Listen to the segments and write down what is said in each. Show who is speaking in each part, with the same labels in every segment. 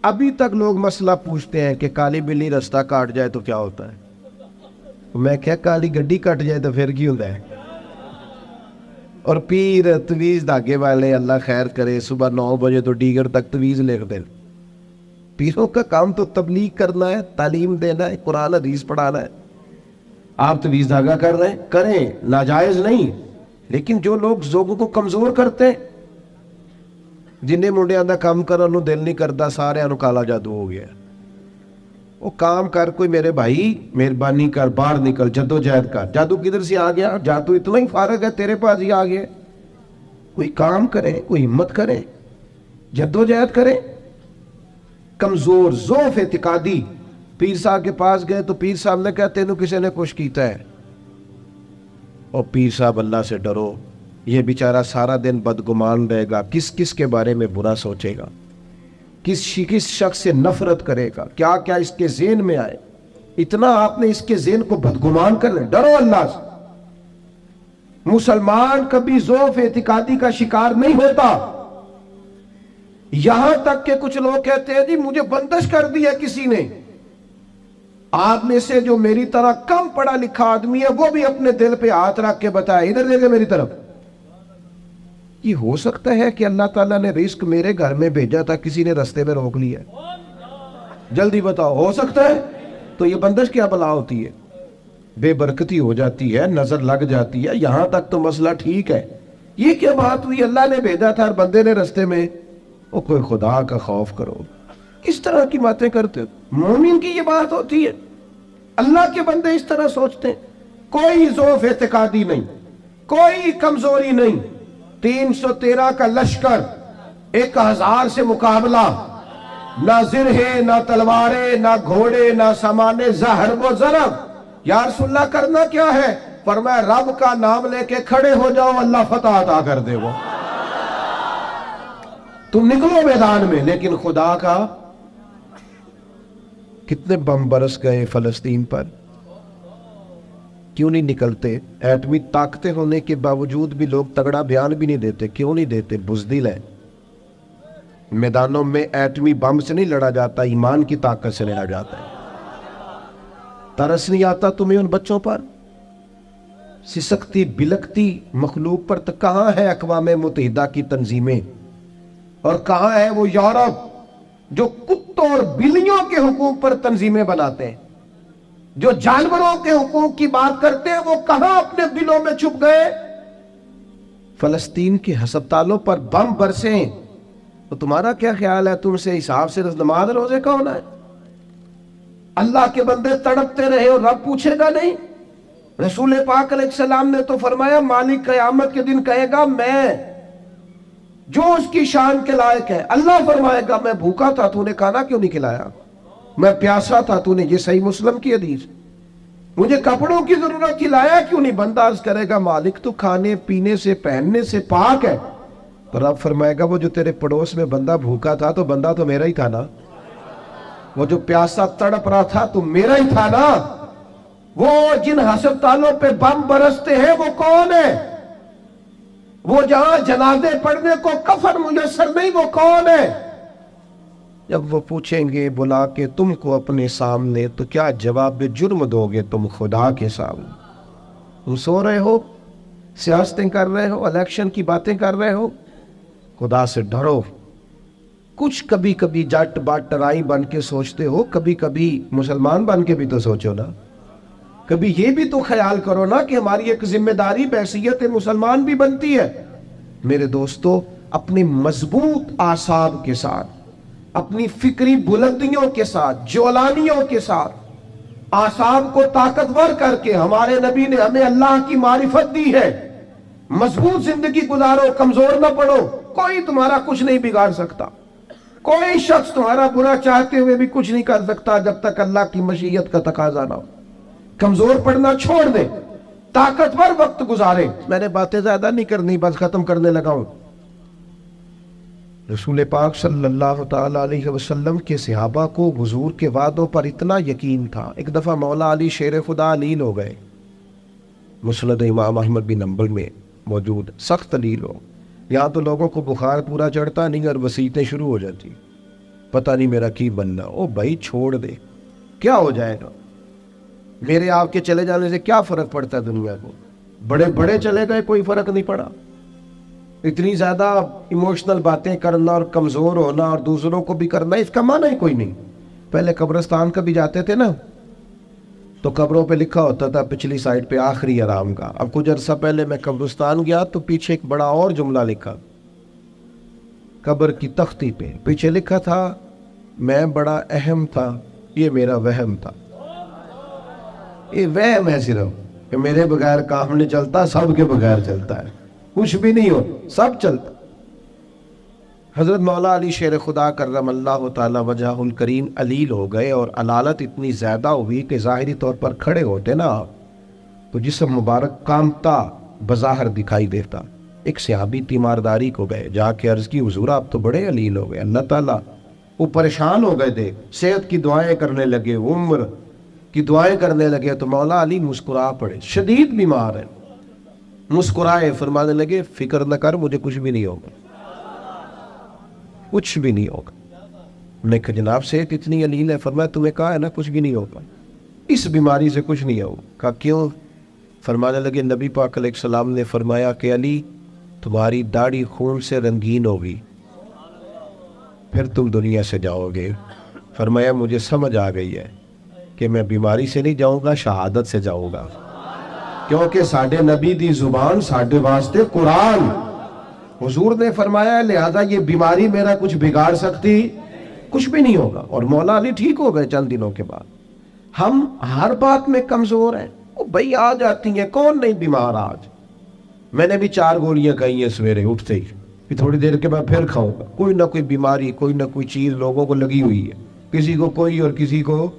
Speaker 1: ابھی تک لوگ مسئلہ پوچھتے ہیں کہ کالی بلی رستہ کاٹ جائے تو کیا ہوتا ہے؟ میں کیا کالی گڈی کٹ جائے تو پھر کی ہوتا ہے؟ اور پیر تویز دھاگے والے اللہ خیر کرے صبح 9 بجے تو ڈیگر تک تویز لکھ دیں. پیروں کا کام تو تبلیغ کرنا ہے، تعلیم دینا ہے، قرآن حدیث پڑھانا ہے. آپ تویز دھاگا کر رہے ہیں، کریں، ناجائز نہیں، لیکن جو لوگ لوگوں کو کمزور کرتے ہیں، جنہیں منڈیاں دا کام کرن نو دل نہیں کرتا، سارے نو کالا جادو ہو گیا. وہ کام کر کوئی میرے بھائی، مہربانی کر، باہر نکل، جدوجہد کر. جادو کدھر سے آ گیا؟ جادو اتنا ہی فارغ ہے تیرے پاس ہی آ گیا. کوئی کام کرے، کوئی ہمت کرے، جدوجہد کرے. کمزور ضعف اعتقادی پیر صاحب کے پاس گئے تو پیر صاحب نے کہا تینوں کسی نے کچھ کیتا ہے؟ اور پیر صاحب اللہ سے ڈرو، یہ بیچارہ سارا دن بدگمان رہے گا، کس کس کے بارے میں برا سوچے گا، کس شخص سے نفرت کرے گا، کیا کیا اس کے ذہن میں آئے. اتنا آپ نے اس کے ذہن کو بدگمان کر لیں. ڈرو اللہ سے. مسلمان کبھی ضعف اعتقادی کا شکار نہیں ہوتا. یہاں تک کہ کچھ لوگ کہتے ہیں جی مجھے بندش کر دی ہے کسی نے. آپ میں سے جو میری طرح کم پڑھا لکھا آدمی ہے وہ بھی اپنے دل پہ ہاتھ رکھ کے بتائے، ادھر دیکھے میری طرف. یہ ہو سکتا ہے کہ اللہ تعالیٰ نے رزق میرے گھر میں بھیجا تھا، کسی نے رستے میں روک لیا؟ جلدی بتاؤ، ہو سکتا ہے؟ تو یہ بندش کیا بلا ہوتی ہے؟ بے برکتی ہو جاتی ہے، نظر لگ جاتی ہے. یہاں تک تو مسئلہ ٹھیک ہے. یہ کیا بات ہوئی؟ اللہ نے بھیجا تھا اور بندے نے رستے میں. او کوئی خدا کا خوف کرو. اس طرح کی باتیں کرتے ہو. مومن کی یہ بات ہوتی ہے. اللہ کے بندے اس طرح سوچتے ہیں. کوئی ضعف اعتقادی نہیں، کوئی کمزوری نہیں. 313 کا لشکر، 1000 سے مقابلہ. نہ زرہیں، نہ تلواریں، نہ گھوڑے، نہ سامانے زہر و ضرب. یا رسول اللہ کرنا کیا ہے؟ فرمایا رب کا نام لے کے کھڑے ہو جاؤ، اللہ فتح عطا کر دے. وہ تم نکلو میدان میں. لیکن خدا کا کتنے بم برس گئے فلسطین پر، کیوں نہیں نکلتے؟ ایٹمی طاقتیں ہونے کے باوجود بھی لوگ تگڑا بیان بھی نہیں دیتے. کیوں نہیں دیتے؟ بزدل ہے. میدانوں میں ایٹمی بم سے نہیں لڑا جاتا، ایمان کی طاقت سے لڑا جاتا ہے. ترس نہیں آتا تمہیں ان بچوں پر؟ سسکتی بلکتی مخلوق پر. تو کہاں ہے اقوام متحدہ کی تنظیمیں؟ اور کہاں ہے وہ یورپ جو کتوں اور بلیوں کے حقوق پر تنظیمیں بناتے ہیں، جو جانوروں کے حقوق کی بات کرتے ہیں؟ وہ کہاں اپنے دلوں میں چھپ گئے؟ فلسطین کے ہسپتالوں پر بم برسیں تو تمہارا کیا خیال ہے؟ تم سے حساب سے نماز روزے کا ہونا ہے؟ اللہ کے بندے تڑپتے رہے اور رب پوچھے گا نہیں؟ رسول پاک علیہ السلام نے تو فرمایا مالک قیامت کے دن کہے گا میں جو اس کی شان کے لائق ہے. اللہ فرمائے گا میں بھوکا تھا، تو نے کھانا کیوں نہیں کھلایا؟ میں پیاسا تھا، تو نے، یہ صحیح مسلم کی حدیث، مجھے کپڑوں کی ضرورت تھی، لایا کیوں نہیں؟ بندہ عرض کرے گا مالک تو کھانے پینے سے پہننے سے پاک ہے. تو رب فرمائے گا وہ جو تیرے پڑوس میں بندہ بھوکا تھا تو بندہ تو میرا ہی تھا نا. وہ جو پیاسا تڑپ رہا تھا تو میرا ہی تھا نا. وہ جن ہسپتالوں پہ بم برستے ہیں وہ کون ہے؟ وہ جہاں جنازے پڑھنے کو کفن میسر نہیں، وہ کون ہے؟ جب وہ پوچھیں گے بلا کے تم کو اپنے سامنے تو کیا جواب جرم دو گے تم خدا کے سامنے؟ تم سو رہے ہو، سیاستیں کر رہے ہو، الیکشن کی باتیں کر رہے ہو. خدا سے ڈرو. کچھ کبھی کبھی جٹ باٹرائی بن کے سوچتے ہو، کبھی کبھی مسلمان بن کے بھی تو سوچو نا. کبھی یہ بھی تو خیال کرو نا کہ ہماری ایک ذمہ داری بحیثیت مسلمان بھی بنتی ہے. میرے دوستو، اپنی مضبوط اعصاب کے ساتھ، اپنی فکری بلندیوں کے ساتھ، جولانیوں کے ساتھ، اعصاب کو طاقتور کر کے ہمارے نبی نے ہمیں اللہ کی معرفت دی ہے. مضبوط زندگی گزارو، کمزور نہ پڑو. کوئی تمہارا کچھ نہیں بگاڑ سکتا. کوئی شخص تمہارا برا چاہتے ہوئے بھی کچھ نہیں کر سکتا جب تک اللہ کی مشیت کا تقاضا نہ ہو. کمزور پڑنا چھوڑ دے، طاقتور وقت گزارے. میں نے باتیں زیادہ نہیں کرنی، بس ختم کرنے لگا ہوں. رسول پاک صلی اللہ تعالی علیہ وسلم کے صحابہ کو حضور کے وعدوں پر اتنا یقین تھا. ایک دفعہ مولا علی شیر خدا علیل ہو گئے. مسند امام احمد بن حنبل میں موجود، سخت علیل ہو. یہاں تو لوگوں کو بخار پورا چڑھتا نہیں اور وسیعتیں شروع ہو جاتی. پتہ نہیں میرا کی بننا. او بھائی چھوڑ دے, کیا ہو جائے گا؟ میرے آپ کے چلے جانے سے کیا فرق پڑتا ہے دنیا کو؟ بڑے بڑے چلے گئے, کوئی فرق نہیں پڑا. اتنی زیادہ ایموشنل باتیں کرنا اور کمزور ہونا اور دوسروں کو بھی کرنا, اس کا معنی ہی کوئی نہیں. پہلے قبرستان کا بھی جاتے تھے نا, تو قبروں پہ لکھا ہوتا تھا پچھلی سائڈ پہ آخری آرام کا. اب کچھ عرصہ پہلے میں قبرستان گیا تو پیچھے ایک بڑا اور جملہ لکھا, قبر کی تختی پہ پیچھے لکھا تھا, میں بڑا اہم تھا, یہ میرا وہم تھا. یہ وہم ہے صرف کہ میرے بغیر کام نہیں چلتا, سب کے بغیر چلتا ہے. کچھ بھی نہیں ہو, سب چلتا. حضرت مولا علی شیر خدا کرم اللہ تعالی وجہ الکریم علیل ہو گئے, اور علالت اتنی زیادہ ہوئی کہ ظاہری طور پر کھڑے ہوتے نا تو جسم مبارک کامتا بظاہر دکھائی دیتا. ایک صحابی تیمارداری کو گئے, جا کے عرض کی حضور آپ تو بڑے علیل ہو گئے, اللہ تعالیٰ. وہ پریشان ہو گئے تھے, صحت کی دعائیں کرنے لگے, عمر کی دعائیں کرنے لگے. تو مولا علی مسکرا پڑے, شدید بیمار ہیں, مسکرائے, فرمانے لگے فکر نہ کر, مجھے کچھ بھی نہیں ہوگا, کچھ بھی نہیں ہوگا. میں نے کہا جناب صحت اتنی علیل ہے. فرمایا تمہیں کہا ہے نا کچھ بھی نہیں ہوگا, اس بیماری سے کچھ نہیں ہوگا. کہا کیوں؟ فرمانے لگے نبی پاک علیہ السلام نے فرمایا کہ علی تمہاری داڑھی خون سے رنگین ہوگی, پھر تم دنیا سے جاؤ گے. فرمایا مجھے سمجھ آ گئی ہے کہ میں بیماری سے نہیں جاؤں گا, شہادت سے جاؤں گا, کیونکہ ساڈے نبی دی زبان ساڈے واسطے قرآن. حضور نے فرمایا لہذا یہ بیماری میرا کچھ بگاڑ سکتی کچھ بھی نہیں ہوگا. اور مولا علی ٹھیک ہو گئے چند دنوں کے بعد. ہم ہر بات میں کمزور ہیں. وہ بھائی آ جاتی ہیں, کون نہیں بیمار آج؟ میں نے بھی 4 گولیاں کھائی ہیں سویرے اٹھتے ہی, پھر تھوڑی دیر کے بعد پھر کھاؤں گا. کوئی نہ کوئی بیماری, کوئی نہ کوئی چیز لوگوں کو لگی ہوئی ہے, کسی کو کوئی اور کسی کو.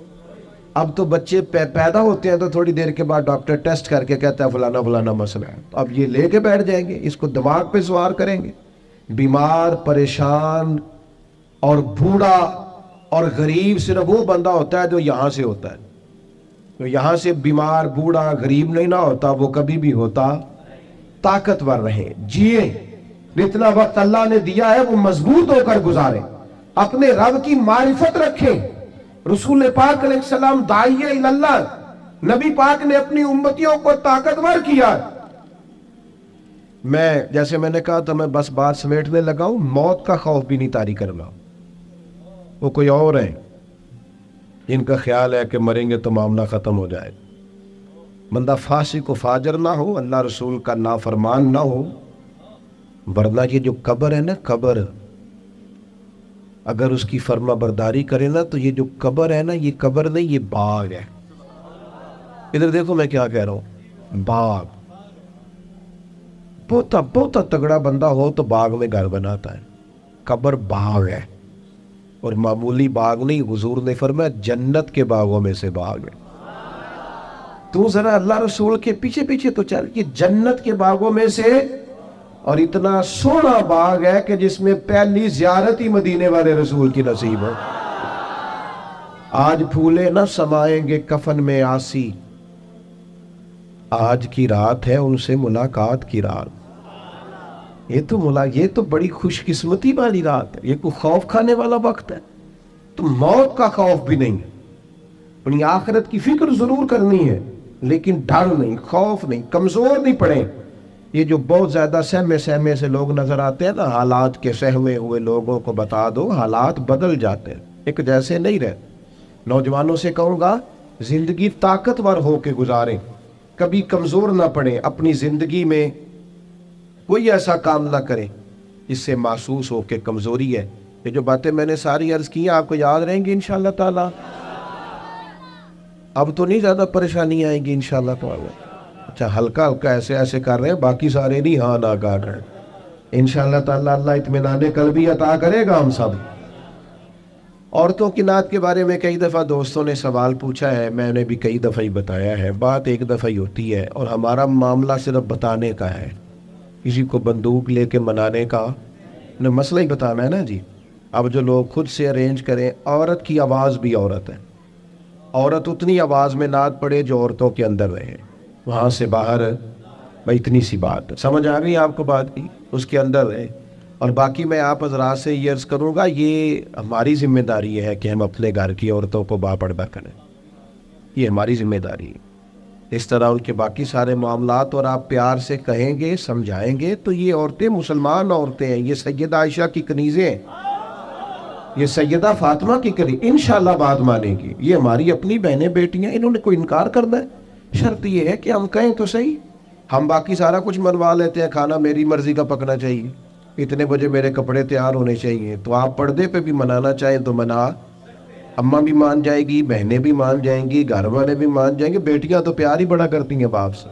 Speaker 1: اب تو بچے پیدا ہوتے ہیں تو تھوڑی دیر کے بعد ڈاکٹر ٹیسٹ کر کے کہتا ہے فلانا فلانا مسئلہ ہے. اب یہ لے کے بیٹھ جائیں گے, اس کو دماغ پہ سوار کریں گے. بیمار, پریشان اور بوڑھا اور غریب صرف وہ بندہ ہوتا ہے جو یہاں سے ہوتا ہے. تو یہاں سے بیمار, بوڑھا, غریب نہیں نہ ہوتا, وہ کبھی بھی ہوتا. طاقتور رہیں, جیے, جتنا وقت اللہ نے دیا ہے وہ مضبوط ہو کر گزاریں, اپنے رب کی معرفت رکھیں. رسول پاک علیہ السلام داعیہ اللہ, نبی پاک نے اپنی امتیوں کو طاقتور کیا. میں جیسے میں نے کہا تھا میں بس بات سمیٹنے لگا ہوں, موت کا خوف بھی نہیں طاری کرنا. وہ کوئی اور ہیں جن کا خیال ہے کہ مریں گے تو معاملہ ختم ہو جائے. بندہ فاسق و فاجر نہ ہو, اللہ رسول کا نافرمان نہ ہو, ورنہ یہ جو قبر ہے نا, قبر اگر اس کی فرما برداری کرے نا تو یہ جو قبر ہے نا, یہ قبر نہیں, یہ باغ ہے. ادھر دیکھو میں کیا کہہ رہا ہوں, باغ. بہت تگڑا بندہ ہو تو باغ میں گھر بناتا ہے. قبر باغ ہے, اور معمولی باغ نہیں. حضور نے فرمایا جنت کے باغوں میں سے باغ ہے. تو ذرا اللہ رسول کے پیچھے پیچھے تو چل, یہ جنت کے باغوں میں سے, اور اتنا سونا باغ ہے کہ جس میں پہلی زیارت ہی مدینے والے رسول کی نصیب ہو. آج پھولے نہ سمائیں گے کفن میں آسی, آج کی رات ہے ان سے ملاقات کی رات. یہ تو بڑی خوش قسمتی والی رات ہے, یہ کوئی خوف کھانے والا وقت ہے. تو موت کا خوف بھی نہیں ہے. اپنی آخرت کی فکر ضرور کرنی ہے, لیکن ڈر نہیں, خوف نہیں, کمزور نہیں پڑے. یہ جو بہت زیادہ سہمے سے لوگ نظر آتے ہیں نا, حالات کے سہمے ہوئے لوگوں کو بتا دو, حالات بدل جاتے ہیں, ایک جیسے نہیں رہتے. نوجوانوں سے کہوں گا زندگی طاقتور ہو کے گزاریں, کبھی کمزور نہ پڑیں. اپنی زندگی میں کوئی ایسا کام نہ کریں جس سے محسوس ہو کہ کمزوری ہے. یہ جو باتیں میں نے ساری عرض کی ہیں آپ کو یاد رہیں گی انشاءاللہ تعالی. اب تو نہیں زیادہ پریشانی آئیں گی انشاءاللہ تعالی. اچھا ہلکا ہلکا ایسے کر رہے ہیں, باقی سارے نہیں ہاں نہ کر رہے ہیں. انشاءاللہ تعالی اللہ اطمینان قلبی عطا کرے گا ہم سب. عورتوں کی نعت کے بارے میں کئی دفعہ دوستوں نے سوال پوچھا ہے, میں نے بھی کئی دفعہ ہی بتایا ہے. بات ایک دفعہ ہی ہوتی ہے, اور ہمارا معاملہ صرف بتانے کا ہے, کسی کو بندوق لے کے منانے کا نہ, مسئلہ ہی بتانا ہے نا جی. اب جو لوگ خود سے ارینج کریں, عورت کی آواز بھی عورت ہے, عورت اتنی آواز میں نعت پڑے جو عورتوں کے اندر رہے, وہاں سے باہر بھائی اتنی سی بات سمجھ آ گئی آپ کو بات کی, اس کے اندر رہے. اور باقی میں آپ حضرات سے یہ عرض کروں گا، یہ ہماری ذمہ داری ہے کہ ہم اپنے گھر کی عورتوں کو باپردہ کریں، یہ ہماری ذمہ داری ہے۔ اس طرح ان کے باقی سارے معاملات اور آپ پیار سے کہیں گے، سمجھائیں گے تو یہ عورتیں مسلمان عورتیں ہیں، یہ سیدہ عائشہ کی کنیزیں ہیں، یہ سیدہ فاطمہ کی کنیز انشاءاللہ بات مانیں گی، یہ ہماری اپنی بہنیں بیٹیاں، انہوں نے کوئی انکار کرنا ہے؟ شرط یہ ہے کہ ہم کہیں تو صحیح، ہم باقی سارا کچھ منوا لیتے ہیں، کھانا میری مرضی کا پکنا چاہیے، اتنے بجے میرے کپڑے تیار ہونے چاہیے، تو آپ پردے پہ بھی منانا چاہیں تو منا، اماں بھی مان جائے گی، بہنیں بھی مان جائیں گی، گھر والے بھی مان جائیں گے، بیٹیاں تو پیار ہی بڑا کرتی ہیں باپ سے۔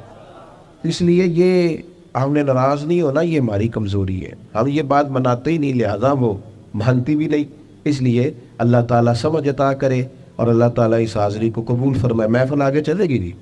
Speaker 1: اس لیے یہ ہم نے ناراض نہیں ہونا، یہ ہماری کمزوری ہے، ہم یہ بات مناتے ہی نہیں، لہذا وہ مانتی بھی نہیں۔ اس لیے اللہ تعالیٰ سمجھ عطا کرے اور اللہ تعالیٰ اس حاضری کو قبول فرمائے۔ محفل آگے چلے گی جی؟